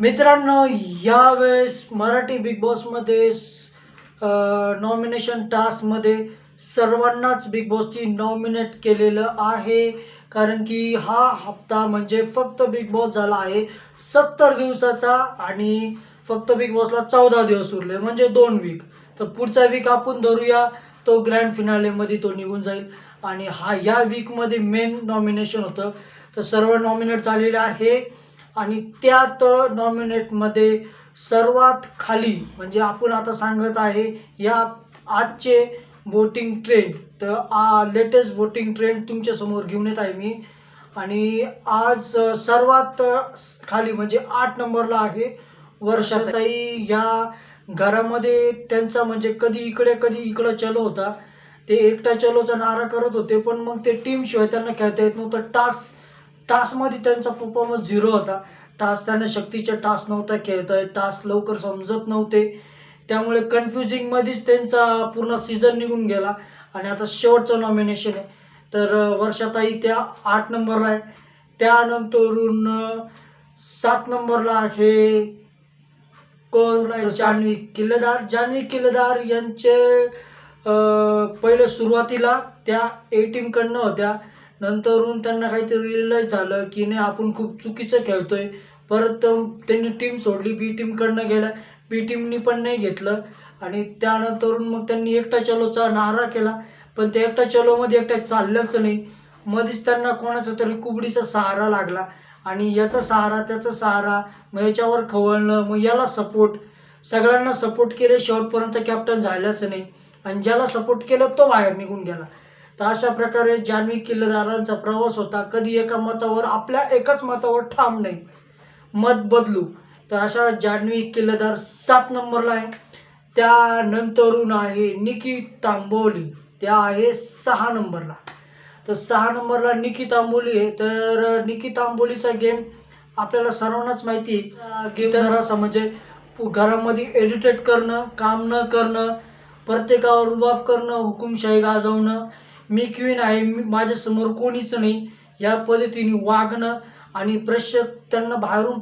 मित्रांनो, यावेळेस मराठी बिग बॉसमध्ये नॉमिनेशन टास्कमध्ये सर्वांनाच बिग बॉसची नॉमिनेट केलेलं आहे. कारण की हा हप्ता म्हणजे फक्त बिग बॉस झाला आहे 70 दिवसाचा आणि फक्त बिग बॉसला 14 दिवस उरले म्हणजे 2 वीक. तर पुढचा वीक आपण धरूया, तो ग्रँड फिनालेमध्ये तो निघून जाईल. आणि या वीकमध्ये मेन नॉमिनेशन होतं, तर सर्व नॉमिनेट झालेले आहे. आणि त्यात नॉमिनेटमध्ये सर्वात खाली म्हणजे आपण आता सांगत आहे या आजचे वोटिंग ट्रेंड. तर लेटेस्ट वोटिंग ट्रेंड तुमच्यासमोर घेऊन येत आहे मी. आणि आज सर्वात खाली म्हणजे 8 नंबरला आहे वर्षाताई. या घरामध्ये त्यांचा म्हणजे कधी इकडे कधी इकडं चलो होता. ते एकटा चलोचा नारा करत होते, पण मग ते टीमशिवाय त्यांना खेळता येत नव्हतं. टास्कमध्ये त्यांचा परफॉर्मन्स 0 होता. त्यांना शक्तीचा टास्क नव्हता खेळता येत, टास्क लवकर समजत नव्हते. त्यामुळे कन्फ्युजिंगमध्येच त्यांचा पूर्ण सीझन निघून गेला. आणि आता शेवटचं नॉमिनेशन आहे, तर वर्षाताई त्या 8 नंबरला आहे. त्यानंतरून 7 नंबरला आहे कोण आहे, जान्हवी किल्लेदार. जान्हवी किल्लेदार यांचे पहिले सुरुवातीला त्या ए टीमकडनं होत्या. नंतरून त्यांना काहीतरी रिअलाईज झालं की नाही, आपण खूप चुकीचं खेळतोय. परत त्यांनी टीम सोडली, बी टीमकडनं गेल्या. बी टीमनी पण नाही घेतलं. आणि त्यानंतरून मग त्यांनी एकटा चलोचा नारा केला, पण त्या एकटा चलोमध्ये एकटा चाललंच नाही. मध्येच त्यांना कोणाचा तरी कुबडीचा सहारा लागला आणि याचा सहारा त्याचा सहारा, मग याच्यावर खवळणं, मग याला सपोर्ट. सगळ्यांना सपोर्ट केले, शेवटपर्यंत कॅप्टन झाल्याच नाही. आणि ज्याला सपोर्ट केलं तो बाहेर निघून गेला. तर अशा प्रकारे जान्हवी किल्लेदारांचा प्रवास होता. कधी एका मतावर, आपल्या एकाच मतावर ठाम नाही, मत बदलू. तर अशा जान्हवी किल्लेदार 7 नंबरला आहे. त्यानंतरून आहे निकी तांबोली, त्या आहे 6 नंबरला. तर 6 नंबरला निकी तांबोली आहे. तर निकी तांबोलीचा गेम आपल्याला सर्वांनाच माहिती आहे. गेम जरासा म्हणजे घरामध्ये इरिटेट करणं, काम न करणं, प्रत्येकावर रुबाब करणं, हुकुमशाही गाजवणं, मी क्वीन आहे, माझ्यासमोर कोणीच नाही, या पद्धतीने वागणं. आणि त्यांना बाहेरून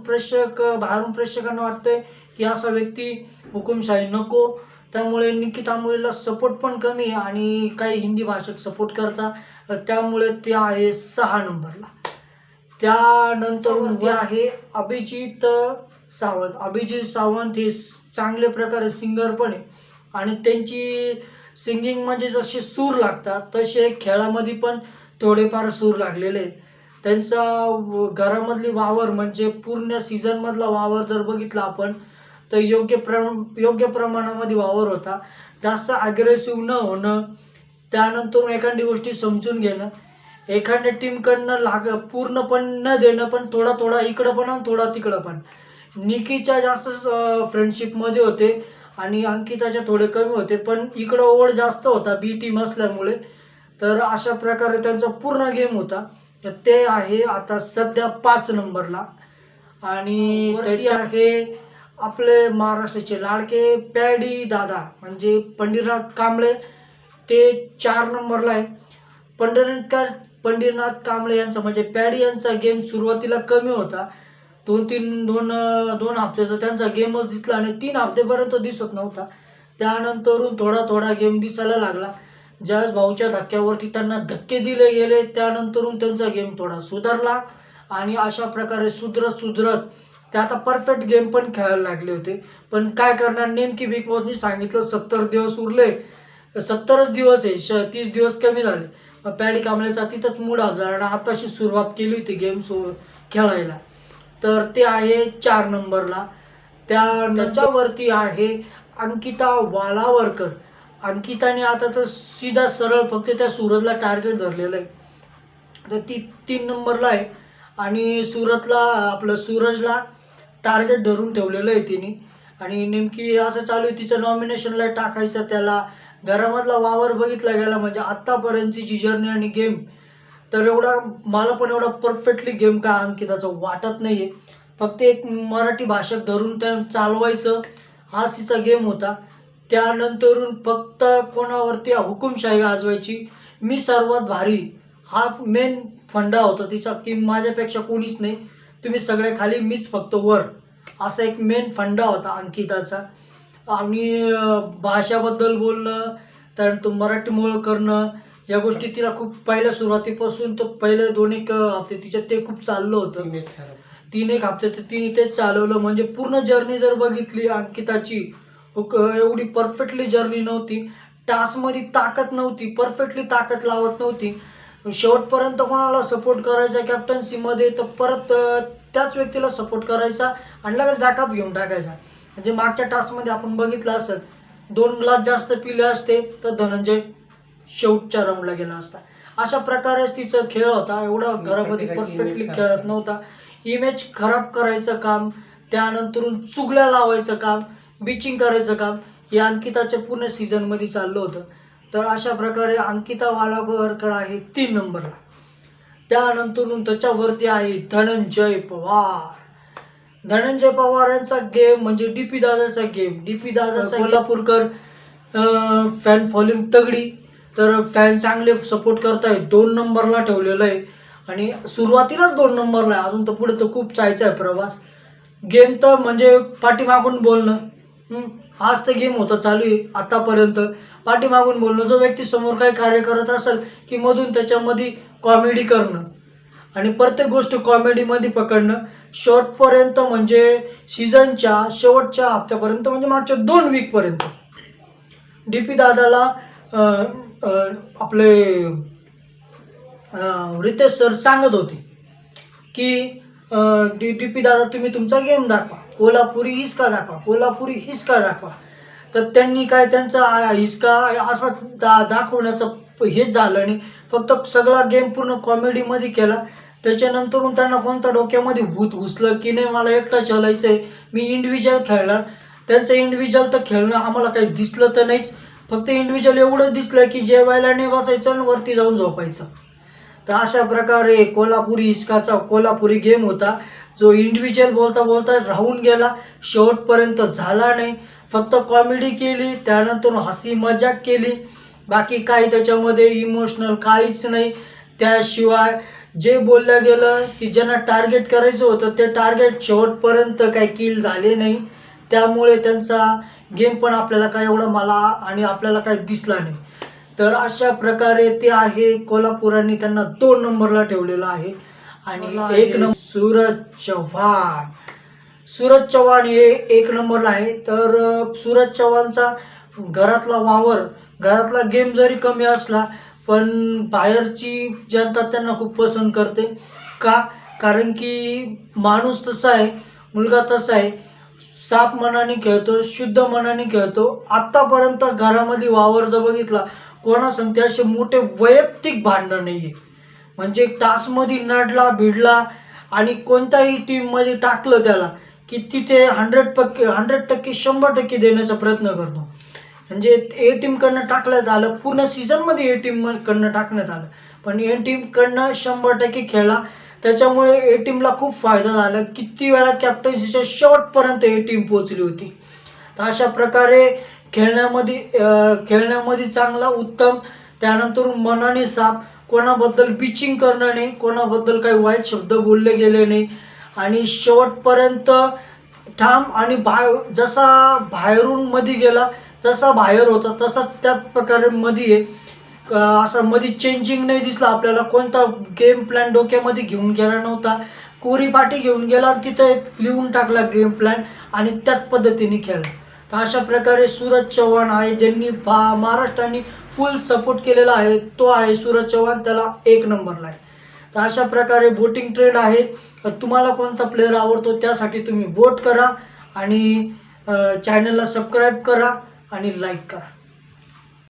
प्रेक्षकांना वाटतंय की असा व्यक्ती हुकुमशाही नको. त्यामुळे निकी तांबोलीला सपोर्ट पण कमी आहे आणि काही हिंदी भाषक सपोर्ट करतात. त्यामुळे ते आहे 6 नंबरला. त्यानंतर ते आहे अभिजित सावंत. अभिजित सावंत हे चांगले प्रकारे सिंगर पण आहे. आणि त्यांची सिंगिंग म्हणजे जसे सूर लागतात तसे खेळामध्ये पण थोडेफार सूर लागलेले आहेत. त्यांचा घरामधली वावर म्हणजे पूर्ण सीझनमधला वावर जर बघितला आपण, तर योग्य प्रमाणामध्ये वावर होता. जास्त ॲग्रेसिव्ह न होणं, त्यानंतर एखादी गोष्टी समजून घेणं, एखाद्या टीमकडनं पूर्ण पण न देणं, पण थोडा थोडा इकडं पण आणि थोडा तिकडं पण. निकीच्या जास्त फ्रेंडशिपमध्ये होते आणि अंकिताच्या थोडे कमी होते, पण इकडं ओढ जास्त होता बी टीम असल्यामुळे. तर अशा प्रकारे त्यांचा पूर्ण गेम होता. तर ते आहे आता सध्या 5 नंबरला. आणि त्याची आहे आपले महाराष्ट्राचे लाडके पॅडी दादा म्हणजे पंढरीनाथ कांबळे, ते 4 नंबरला आहे. पंढरीनाथ कांबळे यांचा म्हणजे पॅडी यांचा गेम सुरुवातीला कमी होता. 2 हफ्त्याचा त्यांचा गेमच दिसला आणि 3 हफ्तेपर्यंत दिसत नव्हता. त्यानंतरून थोडा थोडा गेम दिसायला लागला. ज्यावेळेस भाऊच्या धक्क्यावरती त्यांना धक्के दिले गेले, त्यानंतरून त्यांचा गेम थोडा सुधारला. आणि अशा प्रकारे सुधरत ते आता परफेक्ट गेम पण खेळायला लागले होते. पण काय करणार, नेमकी बिग बॉसनी सांगितलं 70 दिवस उरले, 70च दिवस आहे, 30 दिवस कमी झाले. मग पॅडी कांबळेचा तिथंच मूड ऑफ झाला आणि आताशी सुरुवात केली होती गेम खेळायला. तर ते आहे 4 नंबरला. त्याच्यावरती आहे अंकिता वालावरकर. अंकिताने आता तर सीधा सरळ फक्त त्या सूरजला टार्गेट धरलेलं आहे. तर ती 3 नंबरला आहे. आणि सूरजला टार्गेट धरून ठेवलेलं आहे तिने. आणि नेमकी असं चालू आहे तिचं नॉमिनेशनला टाकायचं त्याला. घरामधला वावर बघितला गेला म्हणजे आत्तापर्यंतची जी जर्नी आणि गेम, तर मला पण एवढा परफेक्टली गेम काय अंकिताचा वाटत नाही आहे. फक्त एक मराठी भाषक धरून त्या चालवायचं हाच तिचा गेम होता. त्यानंतरून फक्त कोणावरती हुकुमशाही गाजवायची, मी सर्वात भारी, हा मेन फंडा होता तिचा की माझ्यापेक्षा कोणीच नाही, तुम्ही सगळे खाली, मीच फक्त वर. असा एक मेन फंडा होता अंकिताचा. आणि भाषाबद्दल बोलणं, त्यानंतर मराठीमुळं करणं, या गोष्टी तिला खूप पहिल्या सुरुवातीपासून तर पहिले 2-1 हफ्ते तिच्यात ते खूप चाललं होतं. 3-1 हफ्ते तर तिने तेच चालवलं. म्हणजे पूर्ण जर्नी जर बघितली अंकिताची, एवढी परफेक्टली जर्नी नव्हती. टास्कमध्ये ताकद नव्हती, परफेक्टली ताकद लावत नव्हती. शेवटपर्यंत कोणाला सपोर्ट करायचा कॅप्टन्सीमध्ये तर परत त्याच व्यक्तीला सपोर्ट करायचा आणि लगेच बॅकअप घेऊन टाकायचा. म्हणजे मागच्या टास्कमध्ये आपण बघितलं असेल 2 ग्लास जास्त पिले असते तर धनंजय शेवटच्या राऊंडला गेला असता. अशा प्रकारेच तिचा खेळ होता. एवढा घरामध्ये परफेक्टली खेळत नव्हता. इमेज खराब करायचं काम, त्यानंतरून चुगल्या लावायचं काम, बिचिंग करायचं काम हे अंकिताच्या पूर्ण सीझनमध्ये चाललं होतं. तर अशा प्रकारे अंकिता वालावलकर आहे 3 नंबरला. त्यानंतरून त्याच्यावरती आहे धनंजय पवार. धनंजय पवार यांचा गेम म्हणजे डीपी दादाचा गेम. डीपी दादाचा कोल्हापूरकर फॅन फॉलोइंग तगडी, तर फॅन चांगले सपोर्ट करतायत. 2 नंबरला ठेवलेलं आहे आणि सुरुवातीलाच 2 नंबरला आहे. अजून तर पुढे तर खूप जायचा आहे प्रवास. गेम तर म्हणजे पाठीमागून बोलणं, हाच तर गेम होता चालू आहे आतापर्यंत. पाठीमागून बोलणं, जो व्यक्ती समोर काही कार्य करत असेल की मधून त्याच्यामध्ये कॉमेडी करणं आणि प्रत्येक गोष्ट कॉमेडीमध्ये पकडणं. शेवटपर्यंत म्हणजे सीझनच्या शेवटच्या हप्त्यापर्यंत म्हणजे मागच्या 2 वीकपर्यंत डीपी दादाला आपले रितेश सर सांगत होते की डीपी दादा तुम्ही तुमचा गेम दाखवा, कोल्हापुरी हिसका दाखवा, कोल्हापुरी हिसका दाखवा. तर त्यांनी काय त्यांचा हिसका असा दाखवण्याचं हेच झालं नाही. फक्त सगळा गेम पूर्ण कॉमेडीमध्ये केला. त्याच्यानंतरून त्यांना कोणतं डोक्यामध्ये भूत घुसलं की नाही मला एकटा चालायचं आहे, मी इंडिव्हिज्युअल खेळणार. त्यांचं इंडिव्हिज्युअल तर खेळणं आम्हाला काही दिसलं तर नाहीच. फक्त इंडिव्हिज्युअल एवढं दिसलं की जेवायला नाही बसायचं आणि वरती जाऊन झोपायचं. तर अशा प्रकारे कोल्हापुरी हिसकाचा कोल्हापुरी गेम होता, जो इंडिव्हिज्युअल बोलता बोलता राहून गेला, शेवटपर्यंत झाला नाही. फक्त कॉमेडी केली, त्यानंतर हसी मजाक केली, बाकी काही त्याच्यामध्ये इमोशनल काहीच नाही. त्याशिवाय जे बोललं गेलं की ज्यांना टार्गेट करायचं होतं ते टार्गेट शेवटपर्यंत काही किल झाले नाही. त्यामुळे त्यांचा गेम पण आपल्याला काय एवढा मला आणि आपल्याला काही दिसला नाही. तर अशा प्रकारे ते आहे. कोल्हापुरांनी त्यांना 2 नंबरला ठेवलेलं आहे. आणि 1 नंबर सूरज चव्हाण. सूरज चव्हाण हे 1 नंबरला आहे. तर सूरज चव्हाणचा घरातला वावर, घरातला गेम जरी कमी असला पण बाहेरची जनता त्यांना खूप पसंत करते. का? कारण की माणूस तसा आहे, मुलगा तसा आहे, साफ मनाने खेळतो, शुद्ध मनाने खेळतो. आत्तापर्यंत घरामध्ये वावर जर बघितला कोणासंगते असे मोठे वैयक्तिक भांडणं नाही आहे. म्हणजे टास्कमध्ये नडला भिडला आणि कोणत्याही टीममध्ये टाकलं त्याला की तिथे 100% 100% देण्याचा प्रयत्न करतो. म्हणजे ए टीमकडनं टाकण्यात आलं, पूर्ण सीझनमध्ये ए टीमकडनं टाकण्यात आलं, पण ए टीमकडनं 100% खेळला. त्याच्यामुळे ए टीमला खूप फायदा झाला. किती वेळा कॅप्टन्सीच्या शेवटपर्यंत ए टीम पोचली होती. तर अशा प्रकारे खेळण्यामध्ये चांगला उत्तम, त्यानंतर मनाने साफ, कोणाबद्दल बिचिंग करणं नाही, कोणाबद्दल काही वाईट शब्द बोलले गेले नाही आणि शेवटपर्यंत ठाम. आणि जसा बाहेरून मध्ये गेला जसा बाहेर होता तसा त्याच प्रकारे मध्ये आहे. असा मध्ये चेंजिंग नाही दिसला आपल्याला. कोणता गेम प्लॅन डोक्यामध्ये घेऊन गेला नव्हता. कोरी पाटी घेऊन गेला, तिथे लिहून टाकला गेम प्लॅन आणि त्याच पद्धतीने खेळला. तर अशा प्रकारे सूरज चव्हाण आहे, ज्यांनी महाराष्ट्राने फुल सपोर्ट केलेला आहे, तो आहे सूरज चव्हाण. त्याला 1 नंबरला आहे. तर अशा प्रकारे वोटिंग ट्रेंड आहे. तुम्हाला कोणता प्लेअर आवडतो त्यासाठी तुम्ही वोट करा आणि चॅनलला सबस्क्राईब करा आणि लाईक करा.